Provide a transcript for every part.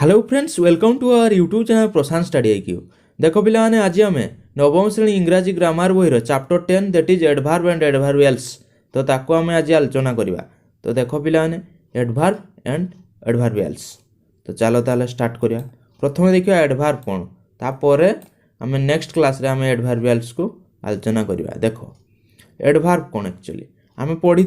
Hello friends, welcome to our YouTube channel Prashant study IQ. देखो पिला माने आज आम नवम श्रेणी इंग्राजी ग्रामर बही chapter 10 that is adverb and adverbials. तो ताको आम आज आलोचना करवा। तो देखो पिला माने एडभार्ब एंड एडभार्बियल्स। तो चलो ताले स्टार्ट करिया। प्रथम देखिया एडभार्ब कोन, तापर आम नेक्स्ट क्लास रे आम एडभार्बियल्स को आलोचना करवा। देखो एडभार्ब कोन एक्चुअली आम पढ़ी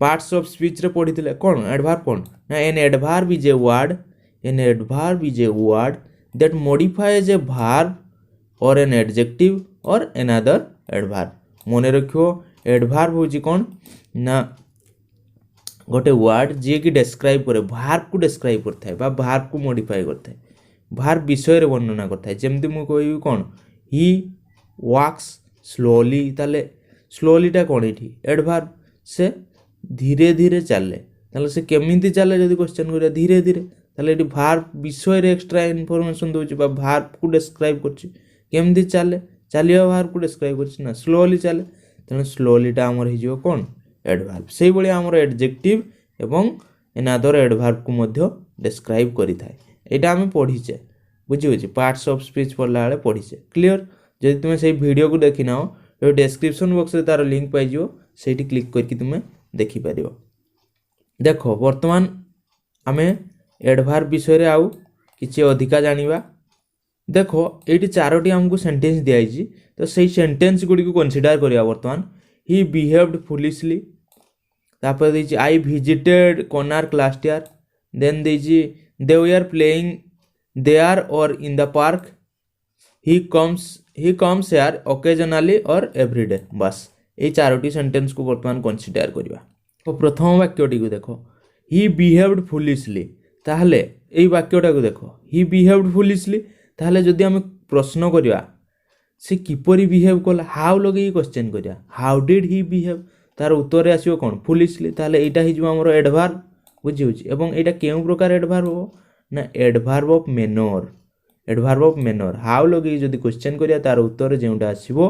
पार्ट्स ऑफ स्पीच रे पढ़ी कोन एडभार्ब कोन ना an adverb is a word. An adverb is a word that modifies a verb or an adjective or another adverb. मने रखियो एडभार्ब होची कोन ना गोटे वर्ड जे कि डिस्क्राइब करे वर्ब को डिस्क्राइब करता है बा वर्ब को मॉडिफाई करता है, वर्ब विषय रे वर्णना करता है। जेमति मु कहबी कोन ही वॉक्स स्लोली, ताले स्लोली टा कोन एठी एडभार्ब। से धीरे धीरे चले, ताले से केमिति चले जदि क्वेश्चन करिया धीरे धीरे, ताले एटी वर्ब विषय रे एक्स्ट्रा इनफॉरमेशन दोछि बा वर्ब को डिस्क्राइब करछि केमति चले चलिया वर्ब को डिस्क्राइब करछि ना स्लोली चले, तेणु स्लोली टा हमर हि जो कोन एडभार्ब। सेहि बळी हमर एडजेक्टिव एवं अनदर एडभार्ब को मध्य डिस्क्राइब करि थाए। एटा हम पढिचे बुझि होछि पार्ट्स ऑफ स्पीच पढला बेले पढिचे क्लियर। जदि तुमे सेहि वीडियो को देखि नाओ तो डिस्क्रिप्शन बॉक्स रे तार लिंक पाइ जिवो, सेठी क्लिक करके तुमे देखि परिबो। देखो वर्तमान आमे एडभार्ब विषय रे आउ किछि अधिका जानिबा। देखो एटी चारोटी हमको सेंटेंस दियाइछि, तो सेही सेंटेंस गुडी को कंसीडर करिया। वर्तमान ही बिहेव्ड फुलिशली, तापर देछि I visited Konark last year, then देछि they were playing there or in the park, he comes here occasionally or everyday. बस ए चारोटी सेंटेंस को वर्तमान कंसीडर करिवा। तो प्रथम वाक्यटी को देखो ही बिहेव्ड फुलिशली, ताहले एई वाक्यटा को देखो ही बिहेव्ड फुलिशली, ताहले जदि हम प्रश्न करिया से किपरि बिहेव कला हाउ लगे क्वेश्चन करिया हाउ डिड ही बिहेव, तार उत्तर आसीबो कोन फुलिशली। ताहले एटा हि जो हमर एडभार्ब बुझि होछि। एवं एटा केउ प्रकार एडभार्ब हो ना adverb of manner. Adverb of manner how लगे जदि क्वेश्चन करिया तार उत्तर जेउटा आसीबो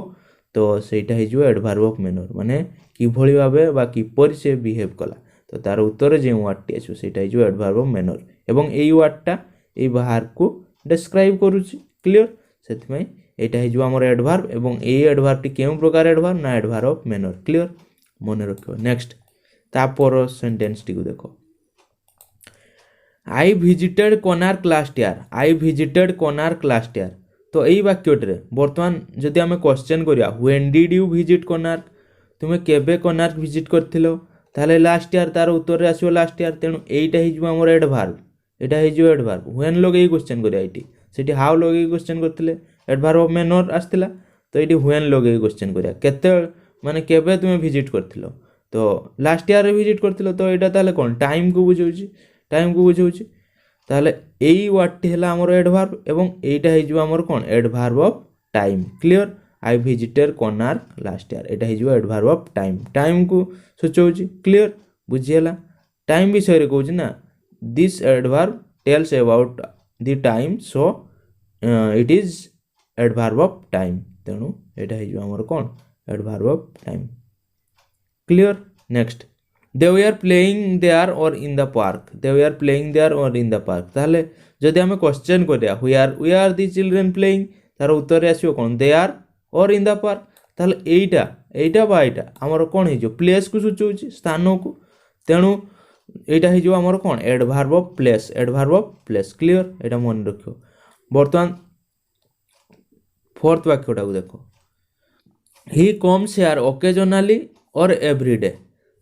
तो सेटा हि जो एडभार्ब ऑफ मैनर, माने किभଳି भाबे बा किपरि से बिहेव कला, तो तार उत्तर जे वर्डटी आछो सेटा हि जो एडभार्ब ऑफ मैनर। एवं एई वर्डटा एई वर्ब को डिस्क्राइब करूछि क्लियर। सेति में एटा हि जो हमर एडभार्ब एवं एई एडभार्ब टी केउ प्रकार एडभार्ब ना एडभार्ब ऑफ मैनर क्लियर मने रखियो। नेक्स्ट तापर सेंटेंस टी को देखो आई विजिटेड कोणार्क लास्ट ईयर, आई विजिटेड कोणार्क लास्ट ईयर। तो एई वाक्यटे वर्तमान जदि हम क्वेश्चन करिया when did you visit Konark, तुमे केबे कोणार्क विजिट करथिलो, ताले लास्ट ईयर तार उत्तर रे आसीबो लास्ट ईयर। तेणु एइटा हि जो हमर एडभार्ब, एटा हि जो एडभार्ब व्हेन लगे क्वेश्चन करिया एटी सेठी हाउ लगे क्वेश्चन करथिले एडभार्ब ऑफ मैनर आस्थिला, तो एटी व्हेन लगे क्वेश्चन करिया केते माने केबे तुमे विजिट करथिलो, तो लास्ट ईयर रे विजिट करथिलो। तो एटा ताले कोन टाइम को बुझौछि, टाइम को बुझौछि। ताले एई वर्डटी हला हमर एडभार्ब एवं एइटा हि जो हमर कोन adverb of time clear. I visited Konark last year एटा हि जो एडभार्ब ऑफ टाइम, टाइम को सोचौछि क्लियर बुझियला। टाइम विषय रे कहउछि ना this adverb tells about the time, so it is adverb of time. तेणु एटा हि जो हमर कोन adverb of time clear. Next they were playing there or in the park, they were playing there or in the park. ताहले जदि हम question करिया where are the children playing, तार उत्तर रे आसीबो कोन दे आर और इन द पार्क। ताहले एइटा बा एइटा हमर कोन हि जो प्लेस को सूचौछि स्थान को। तेणु एइटा हि जो हमर कोन adverb of place, adverb of place clear. एटा मन रखियो। वर्तमान फोर्थ वाक्यटा को देखो he comes here occasionally or everyday.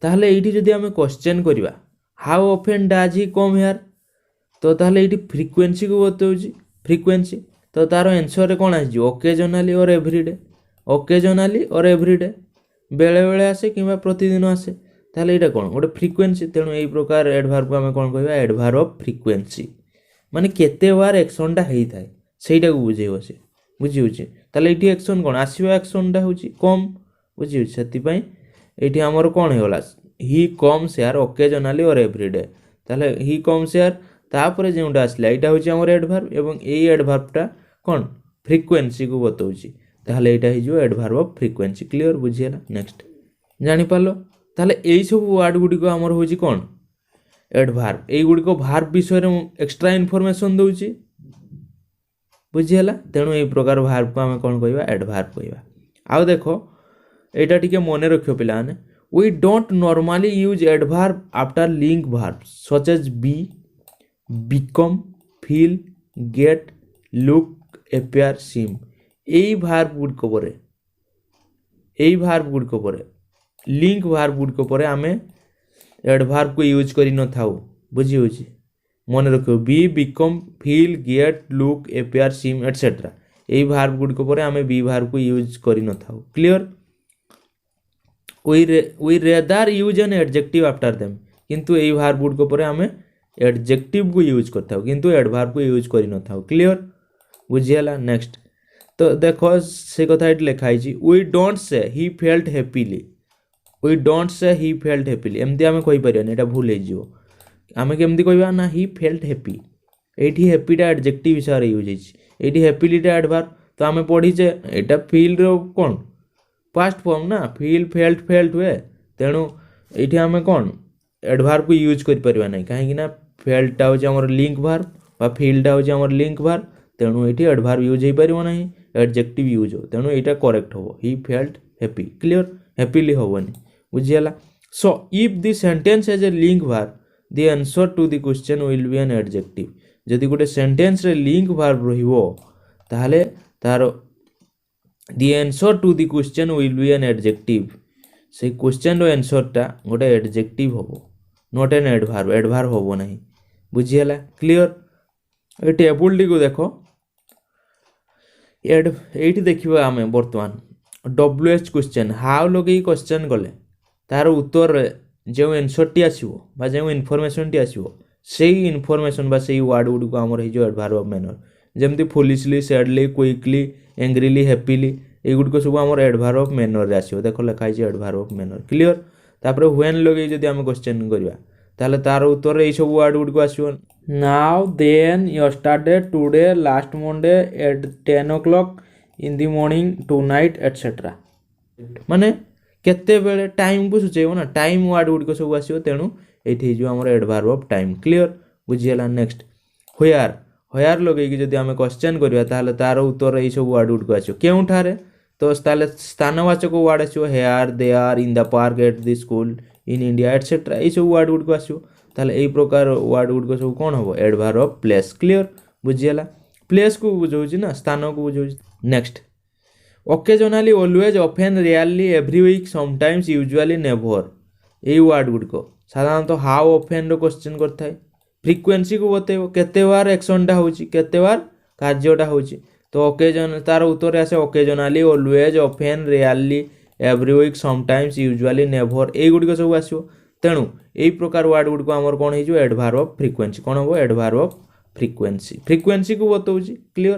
ताहले एइठी जदि हम क्वेश्चन करिवा how often does he come here, तो ताहले एइठी फ्रीक्वेंसी को बतौछि फ्रीक्वेंसी। तो तार आंसर रे कोन आछि occasionally or everyday, occasionally or everyday बेले बेले आसे किबा प्रतिदिन आसे। ताहले एटा कोन गोटे फ्रीक्वेंसी। तेणु एई प्रकार एडभार्ब को हम कोन कहबा एडभार्ब ऑफ फ्रीक्वेंसी, माने केते बार एक्शन टा हेई थाए सेइटा को बुझेइबो से बुझि होछि। ताहले एठी एक्शन कोन आसीबा एक्शन टा होछि कम बुझि होछि। सेति पई एठी हमर कोन हेला ही comes here occasionally or everyday. ताहले ही कम्स हियर तापर जेउटा आसला एटा होछि हमर एडभार्ब एवं एई एडभार्ब टा कोन फ्रीक्वेंसी को बतौछि। ताहले एटा हि जो एडभार्ब ऑफ फ्रीक्वेंसी क्लियर बुझियला। नेक्स्ट जानि पालो। ताहले एई सब वर्ड गुडी को हमर होछि कोन एडभार्ब एगुड़िक भार्ब विषय एक्स्ट्रा इनफॉरमेशन दूची बुझीगला तेणु यही प्रकार भार्ब को आम कौन कह एडभार्ब कह आउ देख यहाँ टिके मन रख पाने we don't normally use adverb after link verb such as be become feel get look appear seem यही भार्ब गुड़िक पर यही भार्ब गुड़िक पर लिंक भार्ब गुड़िक पर आम एडभार्ब को यूज कर न था बुझी हो मन रखो be become feel get look appear seem etcetera यही भार्ब गुड़िक पर आम बी भार्ब को यूज कर न था clear we rather use an adjective after them किंतु यही भार्ब गुड़िक पर आम एडजेक्टिव को यूज करता किंतु एडभार्ब को यूज कर न था क्लियर बुझीगला नेक्स्ट तो देखो से कथा ये लिखाई we don't say he felt happily we don't say he felt happily एमती आम कहीपर यहाँ भूल हो आम केमती कहवा ना ही फेल्ट हैप्पी ये हैप्पीटा एडजेक्टिव हिसाब से यूज होती हैप्पीलीटा एडभार्ब तो आम पढ़ीचे यहाँ फिल कौन पास्ट फॉर्म ना फिल फेल्ट हुए तेणु ये आम कौन एडभार्ब को यूज कर ना कहीं फेल्टा हूँ आम लिंक भार्ब फिलटा हूँ लिंक भार्ब तेणु ये एडभार्ब यूज हो पार ना एडजेक्टिव यूज हो तेणु यहाँ करेक्ट हम he felt happy clear happily हेनी बुझीगला so if the sentence has a link verb the answer to the question will be an adjective जदि गोटे सेंटेंस रे लिंक भार्ब रहिबो ताहले तार the answer to the question will be an adjective से question रो आंसरटा गोटे एडजेक्टिव होबो नॉट एन एडभार्ब होबो नहीं बुझीगला क्लियर ए टेबल टी को देखो ये देखा आम बर्तमान WH क्वेश्चन हाउ लगे क्वेश्चन कले तार उत्तर जो आंसर टी आसो जो इनफॉरमेशन टी आसो से इनफॉरमेशन बा से वर्ड गुडी को आमर हो एडभार्ब ऑफ मैनर जमती foolishly sadly quickly angrily happily युड़क सब आम एडभार्ब ऑफ मैनर रे आसो देख लिखाई एडभार्ब ऑफ मैनर क्लियर तापर व्हेन लगे जदि आम क्वेश्चन करवा ताहले तार उत्तर ये सब वर्ड गुडी को आसो now then yesterday today last Monday at 10 o'clock in the morning tonight etcetera माने केते बेले टाइम को सूचेब ना टाइम वर्ड गुडी को सब आसो तेणु ये जो आम एडभार्ब ऑफ टाइम क्लियर बुझीगला नेक्स्ट होयार लगे जदि आम क्वेश्चन करवा ताहले तार उत्तर ये सब वर्ड गुडी को आसो केउठारे तो ताहले स्थानवाचक वर्ड आसो here there in the park at the school in India etcetera ये सब वर्ड गुडी को आसो ताहले यही प्रकार वर्ड गुडी सब कौन हम एडभार्ब ऑफ प्लेस क्लियर बुझीगला प्लेस को बुझाऊँ ना स्थान को बुझाऊँ next occasionally always often rarely every week sometimes usually never यही वर्ड गुडी को साधारणतः हाउ ऑफेन रो क्वेश्चन करता है फ्रिक्वेंसी को बतेब केते बार एक्शनटा होची केते बार कार्यटा होची तो ओकेजन तार उत्तर आसे occasionally always often rarely every week sometimes usually never यही गुडी सब आसो तेणु यही प्रकार वर्ड गुडी को आमर कौन हो एडभार्ब ऑफ फ्रिक्वेंसी कौन हम एडभार्ब ऑफ फ्रिक्वेंसी को बताऊँ क्लियर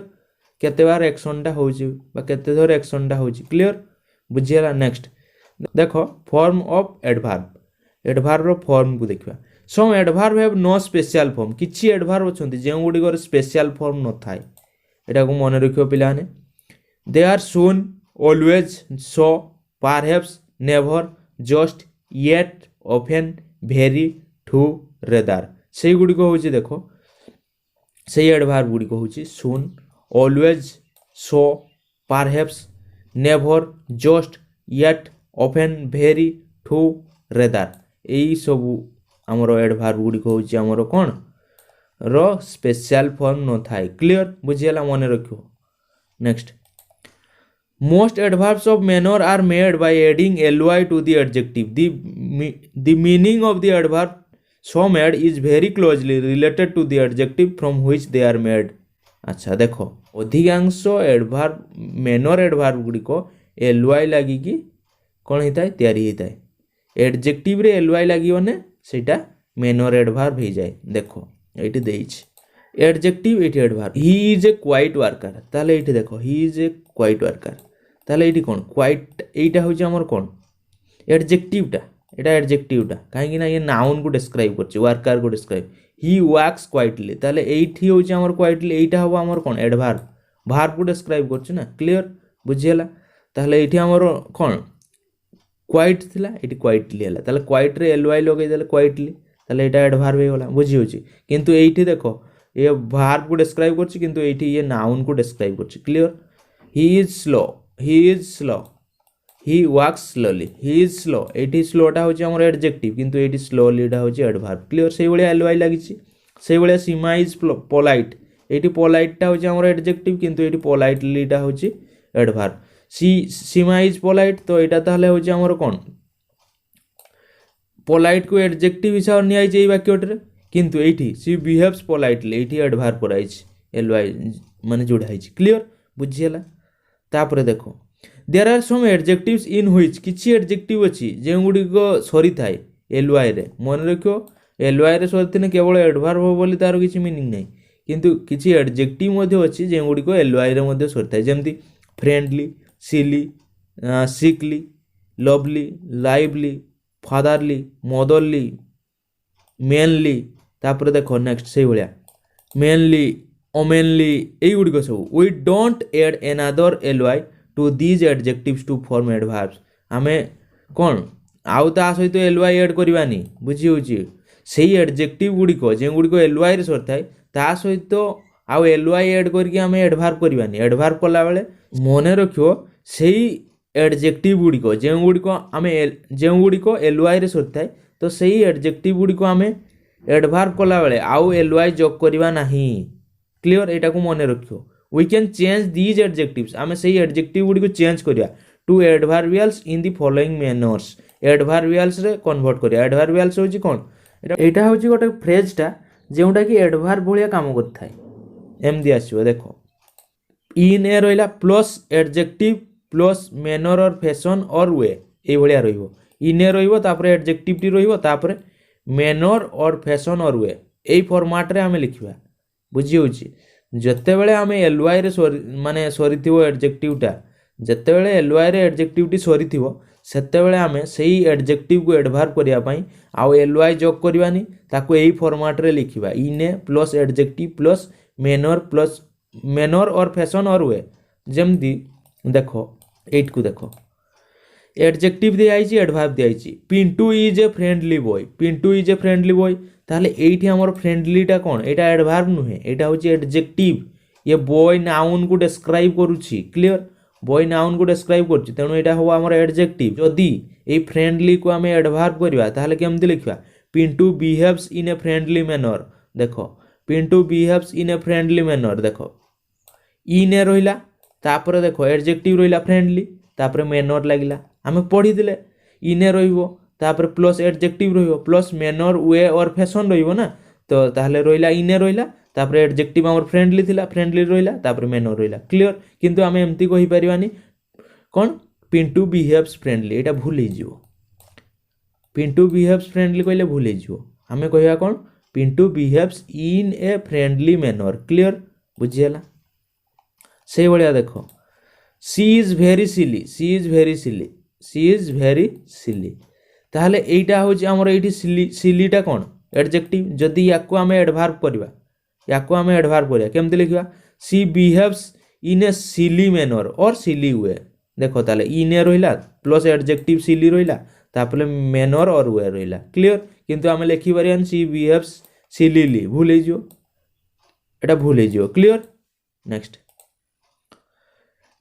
केते बार एक्शनटा होची बा केते थर एक्शनटा होची क्लियर बुझीगला नेक्स्ट देखो फॉर्म ऑफ एडभार्ब रो फॉर्म को देखा some adverb have no special form किछि एडभार्ब अछंती जे गुडी स्पेशल फॉर्म न थाए एटा को मन रखियो पिलाने they are soon always so perhaps never just yet often very too rather से गुडी को होची देखो से एडभार्ब गुडी को होची soon always so perhaps never just yet often very too rather यही सब आमर एडभार्ब गुडी को होची आमर कौन रो स्पेशल फॉर्म न थाए क्लियर बुझीगला मन रखियो next most adverbs of manner are made by adding ly to the adjective the meaning of the adverb so made is very closely related to the adjective from which they are made अच्छा देखो अधिकांश adverb manner adverb गुडी को ly लगिकी कौन होता है तैयारी होता है एडजेक्टिव रे ly लगिवने सेटा मैनर एडभार्ब हो जाए देखो ये देइछ एडजेक्टिव ये adverb he is A quite worker ताले ये देखो ही इज ए क्वाइट वर्कर ताले ये कौन क्वाइट एटा होची हमर कौन एडजेक्टिवटा एटा एडजेक्टिवटा कहीं ये नाउन को डिस्क्राइब करछि वर्कर को डिस्क्राइब ही वर्क्स क्वाइटली ताले एठी होची हमर क्वाइटली एटा हबो हमर कौन एडभार्ब भार्ब को डिस्क्राइब करछि ना क्लियर बुझियला ताले एठी हमर कौन क्वाइट थिला एठी क्वाइटली हला ताले क्वाइट रे ly लगे देले क्वाइटली ताले एटा एडभार्ब हो गला बुझी होची किंतु एठी देखो ये वर्ब को डिस्क्राइब करछि किंतु एठी ये नाउन को डिस्क्राइब करछि clear he is slow he walks slowly he is slow एठी स्लोटा होची हमर एडजेक्टिव किंतु एठी स्लोलीटा होची एडभार्ब क्लियर सेही भलिया एलवाई लागिछि सेही भलिया सीमा इज पोलाइट एठी पोलाइटटा होची हमर एडजेक्टिव किंतु एठी पोलाइटलीटा होची एडभार्ब सीमा इज पोलाइट तो एटा ताहले होची हमर कोन पोलाइट को एडजेक्टिव हिसाब नि आइछि एई वाक्यटरे किंतु एठी सी बिहेव्स पोलाइटली एठी एडभार्ब कराइछि एलवाई माने जोड़ाइछि क्लियर बुझियला तापरे देखो there are some adjectives in which किछि एडजेक्टिव अछि जे गुडी को सरी थाए एलवाई रे मन रखियो एलवाई रे सरीथिने केवल एडभार्ब हो बोली तार किछि मीनिंग नै किंतु किछि एडजेक्टिव मध्ये अछि जे गुडी को एलवाई रे मध्ये सरी थाए जेमति friendly silly sickly lovely lively fatherly motherly manly तापर देखो नेक्स्ट से भलिया मेनली ओमेनली एई गुडी को सब we don't add another L Y to these adjectives to form adverbs हमें कौन आउ ता सहित एलवाई ऐड करवानी बुझी होची सेही एडजेक्टिव गुडी को जे गुडी को एलवाई रे सर थाए ता सहित आउ एलवाई ऐड करके हमें एडवर्ब करवानी एडवर्ब कला बेले मने रखियो सेही एडजेक्टिव गुडी को जे गुडी को हमें जे गुडी को एलवाई रे सर थाए तो सेही एडजेक्टिव गुडी को हमें एडवर्ब कला बेले आउ एलवाई जोग करवा नहीं क्लियर एटा को मने रखियो we can change these adjectives आमे सही एडजेक्टिव गुडी को चेंज करिया to adverbials in the following manners adverbials रे कन्वर्ट करिया एडवर्बियल्स होची कोन एटा होची गोटे फ्रेजटा जेउटा कि एडवर्ब भलिया काम करथाय एमदी आसीबो देखो इन ए रहिला plus adjective plus manner or fashion or वे ए भलिया रहिबो इन ए रहिबो तापर एडजेक्टिव टी रहिबो तापर manner or fashion or way AE format रे हमें लिखिबा बुझी होची जते बेले हमें एलवाई रे माने सरीथिबो एडजेक्टिवटा जते बेले एलवाई रे एडजेक्टिवटी सरीथिबो सेते बेले हमें सेही एडजेक्टिव को एडवर्ब करिया पई आउ एलवाई जोग करवानी ताको एही फॉर्मेट रे लिखिबा इने plus adjective plus manner or fashion or way जेमदी देखो 8 को देखो एडजेक्टिव दे आइछि एडवर्ब दे आइछि Pintu is a friendly boy Pintu is a friendly boy ताहले एठी हमर फ्रेंडलीटा कोन एटा एडवर्ब नुहे एटा होची एडजेक्टिव ये बॉय नाउन को डिस्क्राइब करूछि क्लियर बॉय नाउन को डिस्क्राइब करूछि तेनु एटा हो हमर एडजेक्टिव जदी ए फ्रेंडली को हमें एडवर्ब करबा ताहले केमति लिखबा Pintu behaves in a friendly manner देखो Pintu behaves in a friendly manner देखो इन ए रहिला तापर देखो एडजेक्टिव रहिला फ्रेंडली तापर मैनर लागिला हमें पढ़ी दिले इन ए रहिबो तापर प्लस एडजेक्टिव रहिबो प्लस मैनर वे और फैशन रहिबो ना तो ताहले रहिला इने रहिला तापर एडजेक्टिव हमर फ्रेंडली थिला फ्रेंडली रहिला तापर मैनर रहिला क्लियर किंतु हमें एमती कहि परिवानी कोन पिंटू बिहेव्स फ्रेंडली एटा भूल ही जिवो पिंटू बिहेव्स फ्रेंडली कहले भूल ही जिवो हमें कहिया कोन Pintu behaves in a friendly manner clear बुझियला से भलिया देखो she is very silly she is very silly she is very silly ताहले एटा होची हमर एठी सिलीटा कोन एडजेक्टिव जदी याको हमें एडवर्ब करबा याको हमें एडवर्ब करिया केमते लिखबा सी behaves in A silly manner और सिली वे देखो ताले इन ए रहिला प्लस एडजेक्टिव सिली रहिला तापले मैनर और वे रहिला क्लियर किंतु हमें लिखि परियान सी बिहेव्स सिलीली भूल हे जियो एटा भूल हे जियो clear next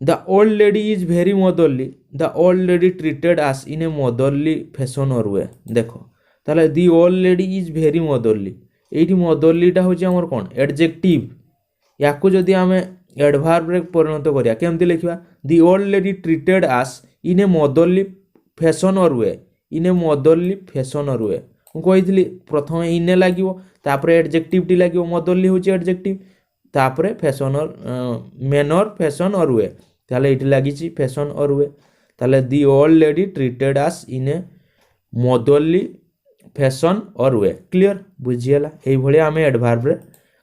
The old lady is very motherly. The old lady treated us in a motherly fashion or way. देखो ताले the old lady is very motherly. एठी motherly टा होची हमर कोन एडजेक्टिव याको जदी हमें एडवर्ब रे परिणत करिया केमति लिखिबा the old lady treated us in a motherly fashion or way. in a motherly fashion or way. ମୁଁ କହିଥିଲି प्रथम इने लागिवो तापर एडजेक्टिव टी लागिवो motherly होची एडजेक्टिव तापर फैशन और मैनर फैशन और वे ताले इट लागिची फैशन और वे ताले the old lady treated us in A motherly fashion or way clear बुझियला एई भली हमें एडवर्ब रे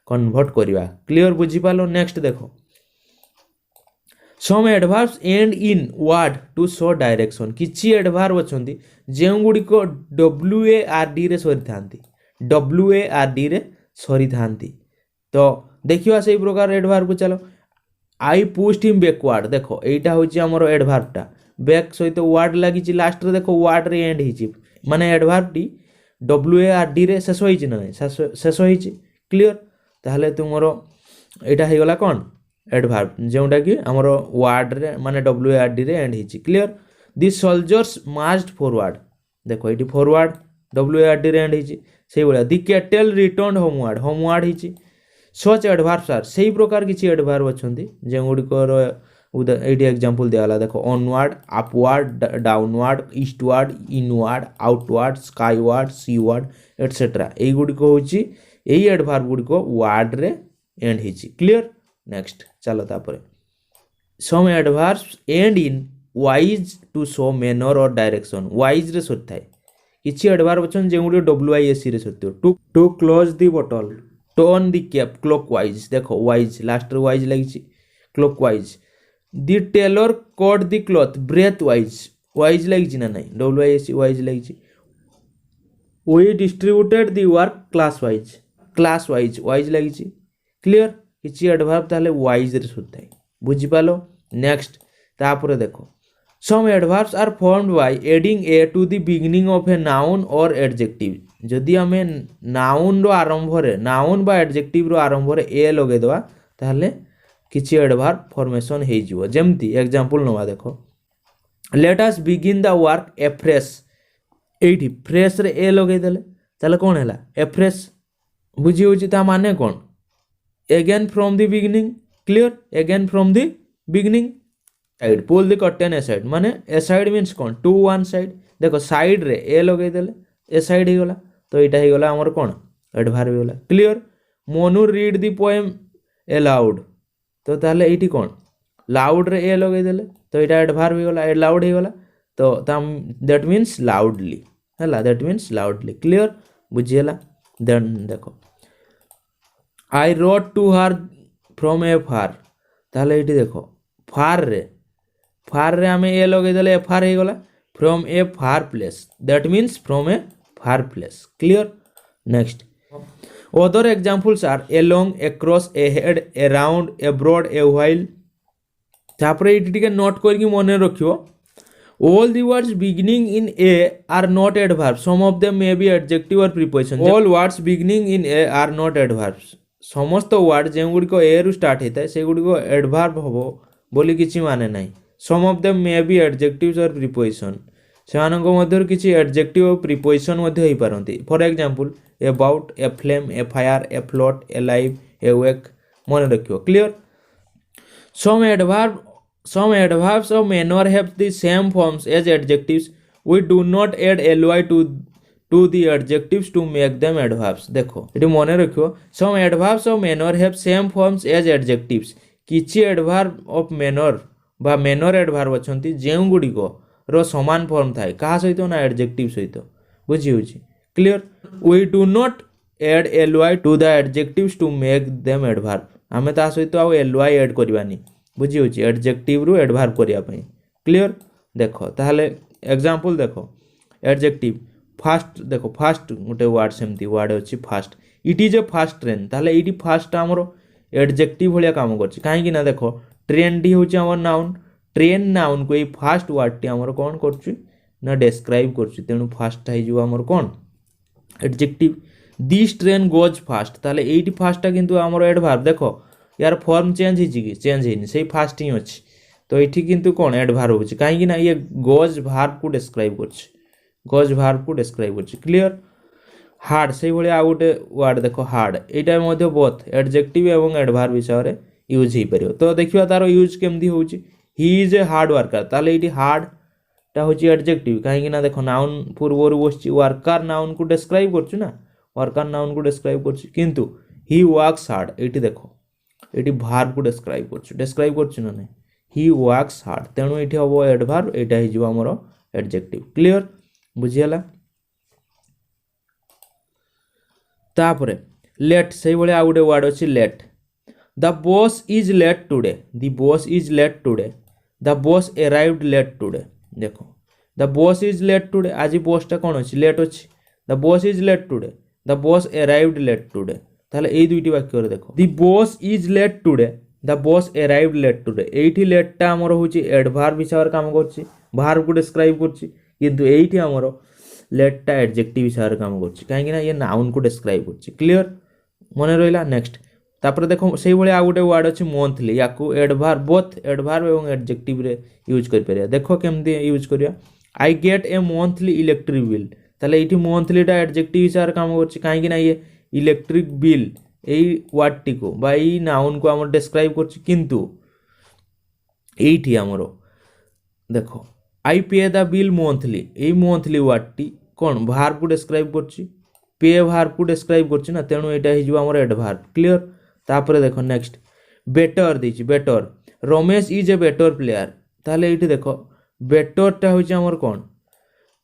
कन्वर्ट करिवा क्लियर बुझि पालो नेक्स्ट देखो some adverbs end in ward to show direction किछि एडवर्ब अछंती जेउ गुडी को डब्ल्यू ए आर डी रे सरी थांती डब्ल्यू ए आर डी रे सरी थांती तो देखिवा से प्रकार एडवर्ब को चलो आई पुश्ड हिम बैकवर्ड देखो एटा होची हमर एडवर्बटा बैक सहित वर्ड लागिची लास्ट रे देखो वर्ड रे एंड हिची माने एडवर्ब टी WARD रे शेष होइछि ना शेष होइछि क्लियर ताहले तुमरो एटा हे गला कोन एडभार्ब जोंटा कि हमर वर्ड रे माने WARD रे एंड हिछि clear the soldiers marched forward देखो एटी फॉरवर्ड WARD रे एंड हिछि सेही बोला दी कैटल रिटर्न होमवर्ड हिछि सच एडभार्ब्स आर सेही प्रकार किछि एडभार्ब अछंती जे गुडी को एटी एग्जांपल दियाला देखो onward upward downward eastward inward outward skyward seaward etcetera एई गुडी को होछि एई एडभार्ब गुडी को वर्ड रे एंड हिछि क्लियर नेक्स्ट चलो तापरे some adverbs end in wise to show manner or direction wise रे सत थाए किछि एडभार्ब अछन जे गुडी WISC रे सत to close the bottle turn the cap clockwise देखो वाइज लास्ट रे वाइज लागिछि clockwise the tailor cut the cloth breadthwise लागिछि ना नहीं WISC वाइज लागिछि we distributed the work classwise लागिछि क्लियर किछि एडभार्ब ताले वाइज रे सुथाय बुझि पालो नेक्स्ट तापर देखो some adverbs are formed by adding a to the beginning of a noun or adjective जदि हमें नाउन रो आरंभ रे नाउन बा एडजेक्टिव रो आरंभ रे ए लगे दवा ताले किछि एडभार्ब फॉर्मेशन हे जिवो जेमति एग्जांपल नवा देखो let us begin the work afresh एठी फ्रेश रे ए लगे देले ताले कोन हैला एफ्रेश बुझी होची ता माने कोन again from the beginning clear again from the beginning side pull the curtain aside माने असाइड मींस कोन टू वन साइड देखो साइड रे ए लगे देले ए साइड ही गला तो एटा ही गला हमर कोन एडभार्ब गला clear Monu read the poem allowed तो ताले एटी कोन लाउड रे ए लगे देले तो एटा एडभार्ब ही गला लाउड ही गला तो दैट मींस लाउडली हला दैट मींस लाउडली क्लियर बुझियला देन देखो I wrote to her from afar ताले एटी देखो फार रे हमें ए लगे देले फार ही गला from A far place that means from A far place clear next other examples are along across ahead around abroad a while तापरे इटी टिके नोट करके मने रखियो all the words beginning in a are not adverbs some of them may be adjective or preposition all words beginning in a are not adverbs समस्त word जे गुडी को ए रु start हेता से गुडी को एडभार्ब होबो बोली किछि माने नाही some of them may be adjectives or preposition सेमानक मध्य किछि एडजेक्टिव और प्रीपोजिशन मध्य होई पारंती for example about aflame afire afloat alive awake मन रखियो clear some adverbs of manner have the same forms as adjectives we do not add ly to the adjectives to make them adverbs देखो एटी मन रखियो some adverbs of manner have same forms as adjectives किछि adverb of manner बा manner adverb अछंती जेउ गुडी को रो समान फॉर्म थाए कहा सहित ना एडजेक्टिव सहित बुझी होची clear we do not add ly to the adjectives to make them adverb हमें ता सहित आ ly ऐड करबानी बुझी होची एडजेक्टिव रु एडभार्ब करिया पई क्लियर देखो ताहले एग्जांपल देखो एडजेक्टिव फास्ट देखो फास्ट गोटे वर्ड सेमती वर्ड अछि fast it is a fast train ताहले इटी फास्ट हमरो एडजेक्टिव भलिया काम करछि काहे कि ना देखो ट्रेन डी होची हमर नाउन ट्रेन नाउन को ये फास्ट वर्ड टी हमर कोन करछु ना डिस्क्राइब करछु तेनु फास्ट है जो हमर कोन adjective this train goes fast ताले एटी फास्ट किंतु हमर एडभार्ब देखो यार फॉर्म चेंज हिची कि चेंज हेनी सेही फास्ट ही अछि तो एठी किंतु कोन एडभार्ब होछि काहे कि ना ये गोज वर्ब को डिस्क्राइब करछि गोज वर्ब को डिस्क्राइब करछि क्लियर हार्ड सेही भली आ गोटे वर्ड देखो हार्ड एटा मध्ये बोथ एडजेक्टिव एवं एडभार्ब हिसाब यूज ही परियो तो देखिबा तारो यूज केमदी होछि he is a hard worker ताले इटी हार्ड ता होची एडजेक्टिव काहे कि ना देखो नाउन पूर्वरु बसची वर्कर नाउन को डिस्क्राइब करछु ना वर्कर नाउन को डिस्क्राइब करछु किंतु ही वर्क्स हार्ड एटी देखो एटी वर्ब को डिस्क्राइब करछु ना नहीं ही वर्क्स हार्ड तेनु एटी हबो एडवर्ब एटा हि जो हमरो एडजेक्टिव क्लियर बुझियला तापरे लेट सेही भले आ गुटे वर्ड अछि late the boss is late today the boss is late today the boss arrived late today देखो the boss is late today आज बॉस टा कोन अछि लेट अछि the boss is late today the boss arrived late today ताले एई दुइटी वाक्य रे देखो the boss is late today the boss arrived late today एठी लेट टा हमर होची एडवर्ब हिसाब काम करछि वर्ब को डिस्क्राइब करछि किंतु एठी हमर ଲେଟ୍ଟା ଏଡଜେକ୍ଟିଭ୍ ହିସାବରେ କାମ କରୁଛି କାହିଁକିନା ଇଏ ନାଉନ୍କୁ ଡେସ୍କ୍ରାଇବ୍ କରୁଛି। କ୍ଲିଅର ମନେ ରହିଲା। ନେକ୍ସଟ ତାପରେ ଦେଖ ସେଇଭଳି ଆଉ ଗୋଟେ ୱାର୍ଡ଼ ଅଛି ମନ୍ଥଲି, ୟାକୁ ଏଡଭାର୍ବ ବୋଥ୍ ଏଡଭାର୍ବ ଏବଂ ଏଡଜେକ୍ଟିଭରେ ୟୁଜ୍ କରିପାରିବା। ଦେଖ କେମିତି ୟୁଜ୍ କରିବା। I get a monthly electric bill, ତାହେଲେ ଏଇଠି ମନ୍ଥଲିଟା ଏଡଜେକ୍ଟିଭ୍ ହିସାବରେ କାମ କରୁଛି କାହିଁକିନା ଇଏ ଇଲେକ୍ଟ୍ରିକ୍ ବିଲ୍ এই ওয়ার্ডটিকে বা এই নাউনকে আমার ডেসক্রাইব করছি। কিন্তু এইটি আমার দেখো I pay the bill monthly, এই মন্থলি ওয়ার্ডটি কোণ ভার্বକୁ ডেসক্রাইব করছি, পে ভার্বକୁ ডেসক্রাইব করছি না, তেণু এটা হয়ে যাব আমার এডভার্ব। ক্লিয়ার। তারপরে দেখো নেক্সট বেটর দিয়েছি, better Ramesh is a better player, তাহলে এইটি দেখো বেটরটা হচ্ছে আমার কোণ,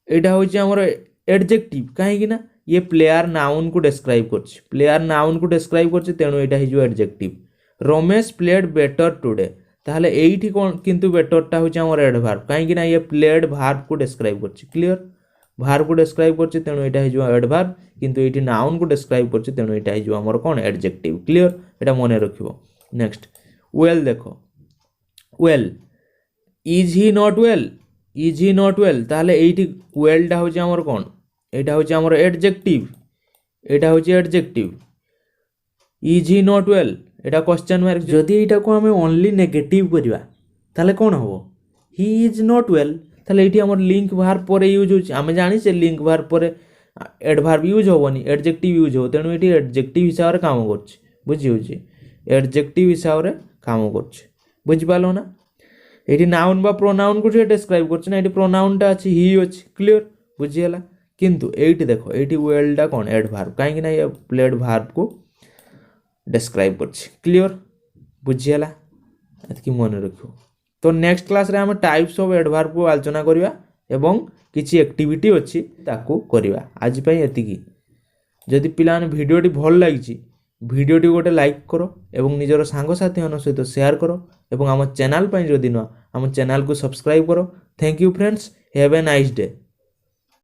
এটা হচ্ছে আমার এডজেক্টিভ কাহিঁকি না ये प्लेयर नाउन को डिस्क्राइब करछि, प्लेयर नाउन को डिस्क्राइब करछि तेणु एटा हिजो adjective. Ramesh played better today, ताहले एइठी कोन किंतु बेटरटा होछि हमर एडभार्ब काहेकि ना ये प्लेड भार्ब को डिस्क्राइब करछि। क्लियर। भार्ब को डिस्क्राइब करछि तेणु एटा हिजो एडभार्ब, किंतु एइठी नाउन को डिस्क्राइब करछि तेणु एटा हिजो हमर कोन एडजेक्टिव। क्लियर। एटा मने रखिबो। नेक्स्ट वेल देखो, well is he not well, is he not well, ताहले एइठी वेलटा होछि हमर कोन, এটা হচ্ছে আমার এডজেক্টিভ, এটা হচ্ছে adjective. Is he not well এটা কোশ্চেন মার্ক। যদি এইটাকে আমি অনলি নেগেটিভ করিবা তাহলে কোন হবো, হি ইজ নট ওয়েল, তাহলে এইটি আমার লিঙ্ক ভার্ব পরে ইউজ হচ্ছে। আমি জানি যে লিঙ্ক ভার্ব পরে এডভার্ব ইউজ হবনি, এডজেক্টিভ ইউজ হব, তেণু এটি এডজেক্টিভ হিসাবে কাম করছে। বুঝি হচ্ছে এডজেক্টিভ হিসাবে কাম করছে। বুঝিপারল না। এটি নাউন বা প্রোনাউনକୁ ଟିକେ ডেসক্রাইব করছে না, এটি প্রোনাউনটা আছে হি ଅଛି। ক্লিয়ার। বুঝিগলা। কিন্তু এইটি দেখো এইটি ওয়েলটা কোন এডভার্ব কাହିଁକି ନା ଏ ପ୍ଲେଡ୍ ଭାର୍ବକୁ ଡେସ୍କ୍ରାଇବ୍ କରିଛି। କ୍ଲିଅର। ବୁଝିହେଲା। ଏତିକି ମନେ ରଖିବ। ତ ନେକ୍ସଟ କ୍ଲାସ୍ରେ ଆମେ ଟାଇପ୍ସ ଅଫ୍ ଏଡଭାର୍ବକୁ ଆଲୋଚନା କରିବା ଏବଂ କିଛି ଆକ୍ଟିଭିଟି ଅଛି ତାକୁ କରିବା। ଆଜି ପାଇଁ ଏତିକି। ଯଦି ପିଲାମାନେ ଭିଡ଼ିଓଟି ଭଲ ଲାଗିଛି ଭିଡ଼ିଓଟି ଗୋଟେ ଲାଇକ୍ କର ଏବଂ ନିଜର ସାଙ୍ଗସାଥିମାନଙ୍କ ସହିତ ସେୟାର କର ଏବଂ ଆମ ଚ୍ୟାନେଲ୍ ପାଇଁ ଯଦି ନୁହଁ ଆମ ଚ୍ୟାନେଲ୍କୁ ସବସ୍କ୍ରାଇବ୍ କର। Thank you friends, have a nice day.